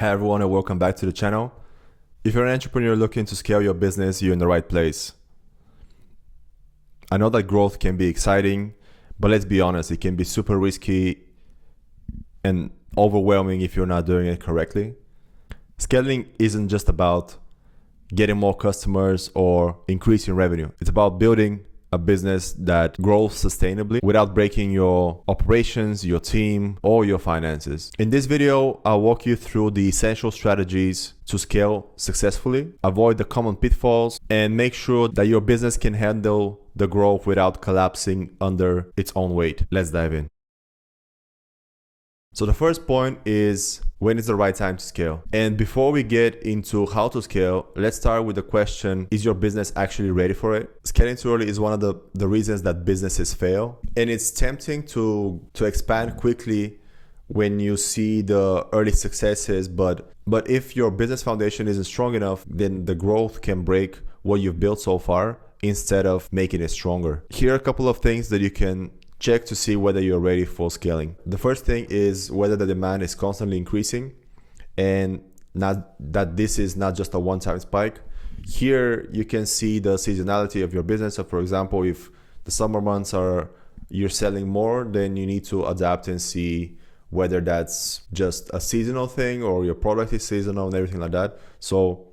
Hi everyone and welcome back to the channel. If you're an entrepreneur looking to scale your business, you're in the right place. I know that growth can be exciting, but let's be honest, it can be super risky and overwhelming if you're not doing it correctly. Scaling isn't just about getting more customers or increasing revenue. It's about building a business that grows sustainably without breaking your operations, your team, or your finances. In this video, I'll walk you through the essential strategies to scale successfully, avoid the common pitfalls, and make sure that your business can handle the growth without collapsing under its own weight. Let's dive in. So the first point is, when is the right time to scale? And before we get into how to scale, let's start with the question, is your business actually ready for it? Scaling too early is one of the reasons that businesses fail. And it's tempting to expand quickly when you see the early successes, but if your business foundation isn't strong enough, then the growth can break what you've built so far instead of making it stronger. Here are a couple of things that you can check to see whether you're ready for scaling. The first thing is whether the demand is constantly increasing and not that this is not just a one-time spike. Here you can see the seasonality of your business. So for example, if the summer months you're selling more, then you need to adapt and see whether that's just a seasonal thing or your product is seasonal and everything like that. So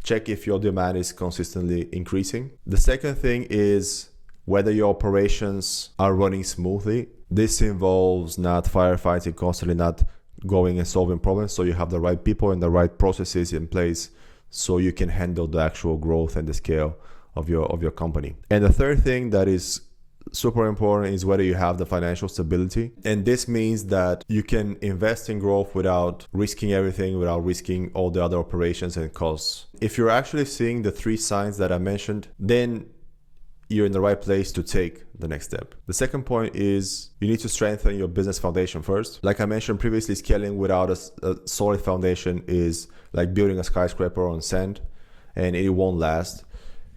check if your demand is consistently increasing. The second thing is whether your operations are running smoothly. This involves not firefighting constantly, not going and solving problems. So you have the right people and the right processes in place so you can handle the actual growth and the scale of your company. And the third thing that is super important is whether you have the financial stability. And this means that you can invest in growth without risking everything, without risking all the other operations and costs. If you're actually seeing the three signs that I mentioned, then you're in the right place to take the next step. The second point is you need to strengthen your business foundation first. Like I mentioned previously, scaling without a solid foundation is like building a skyscraper on sand and it won't last.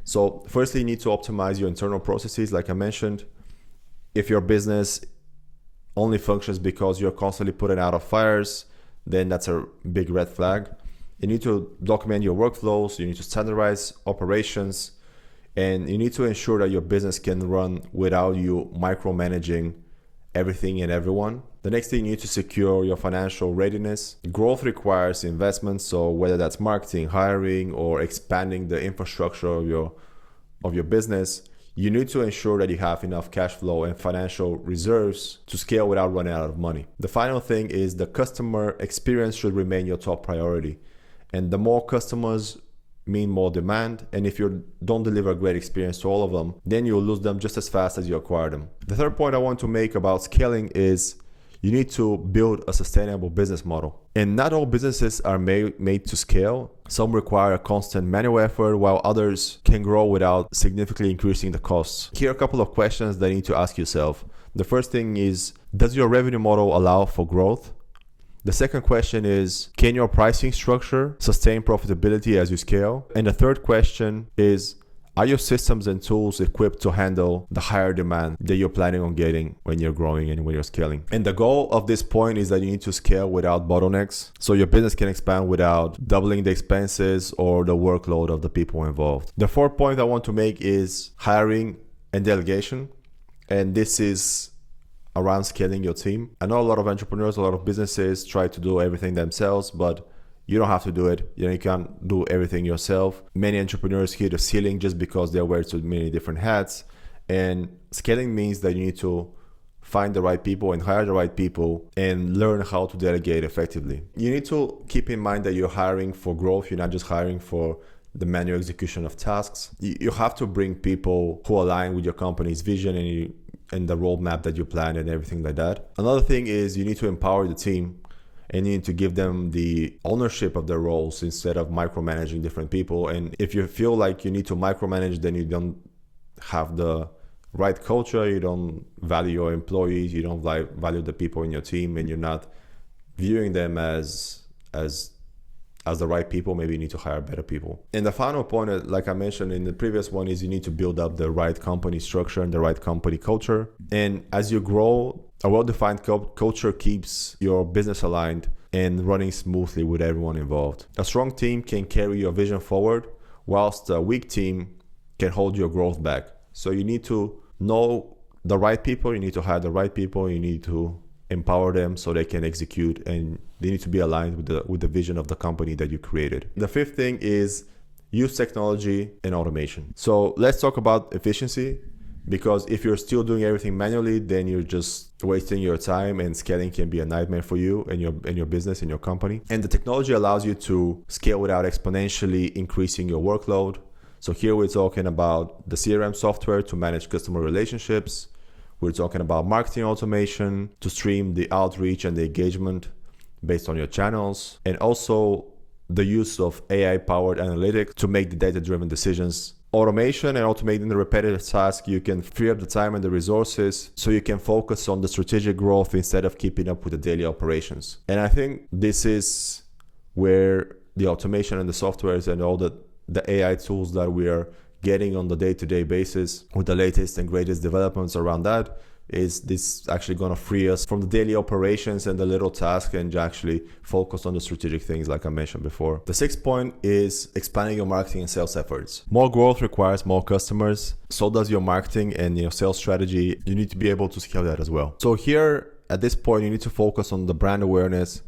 So firstly, you need to optimize your internal processes. Like I mentioned, if your business only functions because you're constantly putting out fires, then that's a big red flag. You need to document your workflows. You need to standardize operations. And you need to ensure that your business can run without you micromanaging everything and everyone. The next thing, you need to secure your financial readiness. Growth requires investment, so whether that's marketing, hiring, or expanding the infrastructure of your business, you need to ensure that you have enough cash flow and financial reserves to scale without running out of money. The final thing is the customer experience should remain your top priority. And the more customers mean more demand, and if you don't deliver a great experience to all of them, then you'll lose them just as fast as you acquire them. The third point I want to make about scaling is you need to build a sustainable business model. And not all businesses are made to scale. Some require a constant manual effort, while others can grow without significantly increasing the costs. Here are a couple of questions that you need to ask yourself. The first thing is, does your revenue model allow for growth? The second question is, can your pricing structure sustain profitability as you scale? And the third question is, are your systems and tools equipped to handle the higher demand that you're planning on getting when you're growing and when you're scaling? And the goal of this point is that you need to scale without bottlenecks, so your business can expand without doubling the expenses or the workload of the people involved. The fourth point I want to make is hiring and delegation. And this is around scaling your team. I know a lot of entrepreneurs, a lot of businesses try to do everything themselves, but you don't have to do it. You can't do everything yourself. Many entrepreneurs hit a ceiling just because they wear so many different hats. And scaling means that you need to find the right people and hire the right people and learn how to delegate effectively. You need to keep in mind that you're hiring for growth. You're not just hiring for the manual execution of tasks. You have to bring people who align with your company's vision and the roadmap that you plan and everything like that. Another thing is you need to empower the team and you need to give them the ownership of their roles instead of micromanaging different people. And if you feel like you need to micromanage, then you don't have the right culture, you don't value your employees, you don't value the people in your team, and you're not viewing them as the right people. Maybe you need to hire better people. And the final point, like I mentioned in the previous one, is you need to build up the right company structure and the right company culture. And as you grow, a well-defined culture keeps your business aligned and running smoothly with everyone involved. A strong team can carry your vision forward, whilst a weak team can hold your growth back. So you need to know the right people, you need to hire the right people, you need to empower them so they can execute, and they need to be aligned with the vision of the company that you created. The fifth thing is use technology and automation. So let's talk about efficiency, because if you're still doing everything manually, then you're just wasting your time, and scaling can be a nightmare for you and your business and your company. And the technology allows you to scale without exponentially increasing your workload. So here we're talking about the CRM software to manage customer relationships. We're talking about marketing automation to stream the outreach and the engagement based on your channels, and also the use of AI-powered analytics to make the data-driven decisions. Automation and automating the repetitive tasks, you can free up the time and the resources so you can focus on the strategic growth instead of keeping up with the daily operations. And I think this is where the automation and the softwares and all the AI tools that we are getting on the day-to-day basis with the latest and greatest developments around that, is this actually going to free us from the daily operations and the little tasks and actually focus on the strategic things like I mentioned before. The sixth point is expanding your marketing and sales efforts. More growth requires more customers. So does your marketing and your sales strategy. You need to be able to scale that as well. So here at this point, you need to focus on the brand awareness,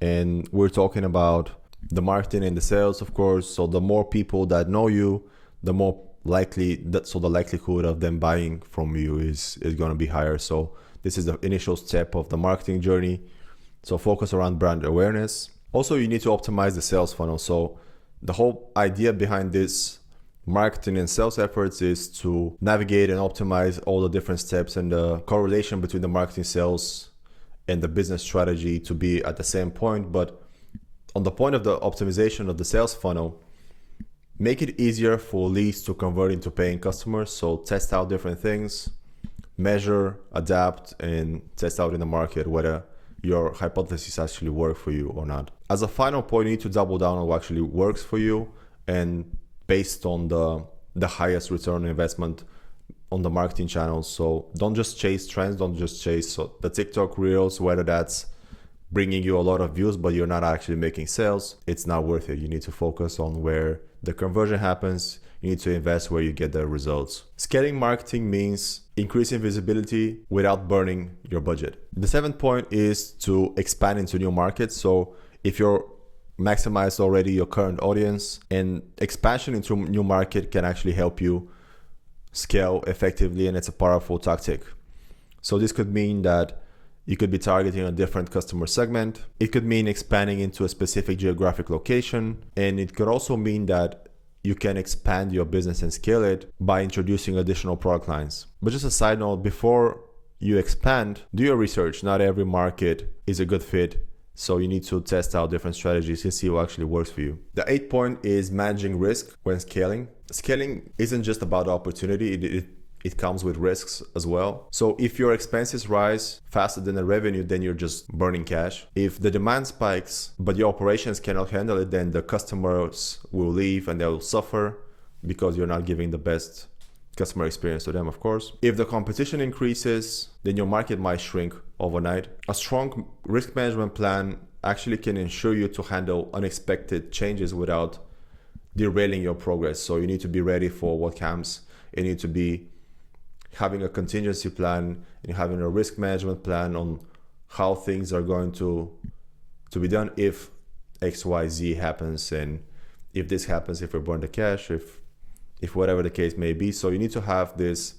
and we're talking about the marketing and the sales, of course. So the more people that know you, the more likely the likelihood of them buying from you is going to be higher. So this is the initial step of the marketing journey. So focus around brand awareness. Also, you need to optimize the sales funnel. So the whole idea behind this marketing and sales efforts is to navigate and optimize all the different steps and the correlation between the marketing, sales, and the business strategy to be at the same point. But on the point of the optimization of the sales funnel, make it easier for leads to convert into paying customers. So test out different things, measure, adapt, and test out in the market whether your hypothesis actually work for you or not. As a final point, you need to double down on what actually works for you, and based on the highest return on investment on the marketing channels. So don't just chase trends, don't just chase the TikTok reels, whether that's bringing you a lot of views but you're not actually making sales. It's not worth it. You need to focus on where the conversion happens. You need to invest where you get the results. Scaling marketing means increasing visibility without burning your budget. The seventh point is to expand into new markets. So if you're maximized already your current audience, and expansion into a new market can actually help you scale effectively, and it's a powerful tactic. So this could mean that you could be targeting a different customer segment. It could mean expanding into a specific geographic location. And it could also mean that you can expand your business and scale it by introducing additional product lines. But just a side note, before you expand, do your research. Not every market is a good fit. So you need to test out different strategies and see what actually works for you. The eighth point is managing risk when scaling. Scaling isn't just about opportunity. It comes with risks as well. So if your expenses rise faster than the revenue, then you're just burning cash. If the demand spikes, but your operations cannot handle it, then the customers will leave and they'll suffer because you're not giving the best customer experience to them, of course. If the competition increases, then your market might shrink overnight. A strong risk management plan actually can ensure you to handle unexpected changes without derailing your progress. So you need to be ready for what comes. You need to be having a contingency plan and having a risk management plan on how things are going to be done if XYZ happens, and if this happens, if we burn the cash, if whatever the case may be. So you need to have this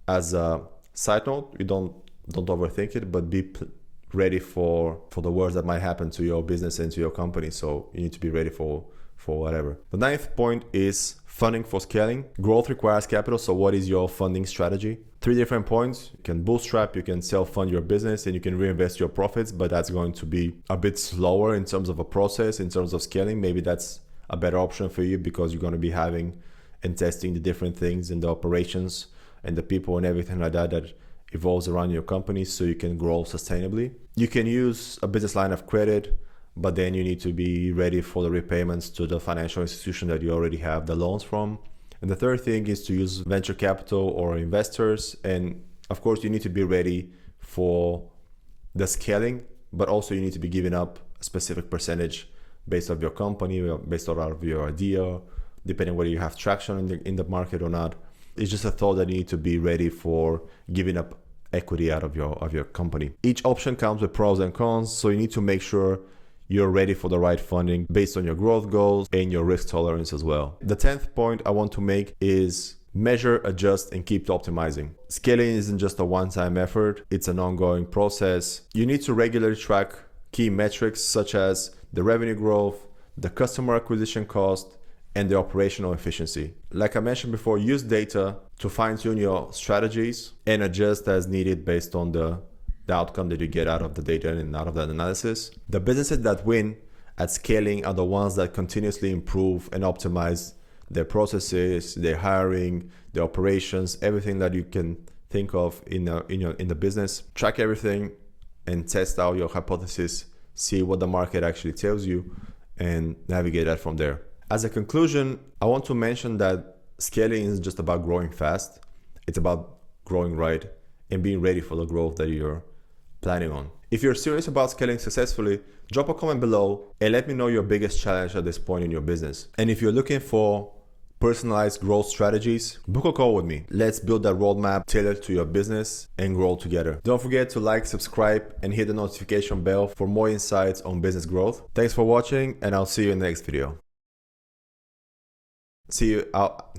as a side note. You don't overthink it, but be ready for the worst that might happen to your business and to your company. So you need to be ready for whatever. The ninth point is funding for scaling. Growth requires capital. So what is your funding strategy? 3 different points. You can bootstrap, you can self-fund your business, and you can reinvest your profits, but that's going to be a bit slower in terms of a process, in terms of scaling. Maybe that's a better option for you because you're going to be having and testing the different things in the operations and the people and everything like that evolves around your company so you can grow sustainably. You can use a business line of credit, but then you need to be ready for the repayments to the financial institution that you already have the loans from. And the third thing is to use venture capital or investors. And of course, you need to be ready for the scaling, but also you need to be giving up specific percentage based on your company, or based on your idea, depending whether you have traction in the market or not. It's just a thought that you need to be ready for giving up equity out of your company. Each option comes with pros and cons, so you need to make sure you're ready for the right funding based on your growth goals and your risk tolerance as well. The 10th point I want to make is measure, adjust, and keep optimizing. Scaling isn't just a one-time effort, it's an ongoing process. You need to regularly track key metrics such as the revenue growth, the customer acquisition cost, and the operational efficiency. Like I mentioned before, use data to fine-tune your strategies and adjust as needed based on the outcome that you get out of the data and out of that analysis. The businesses that win at scaling are the ones that continuously improve and optimize their processes, their hiring, their operations, everything that you can think of in the business. Track everything and test out your hypothesis, see what the market actually tells you, and navigate that from there. As a conclusion, I want to mention that scaling isn't just about growing fast, it's about growing right and being ready for the growth that you're planning on. If you're serious about scaling successfully, drop a comment below and let me know your biggest challenge at this point in your business. And if you're looking for personalized growth strategies, book a call with me. Let's build that roadmap tailored to your business and grow together. Don't forget to like, subscribe, and hit the notification bell for more insights on business growth. Thanks for watching, and I'll see you in the next video. See you out.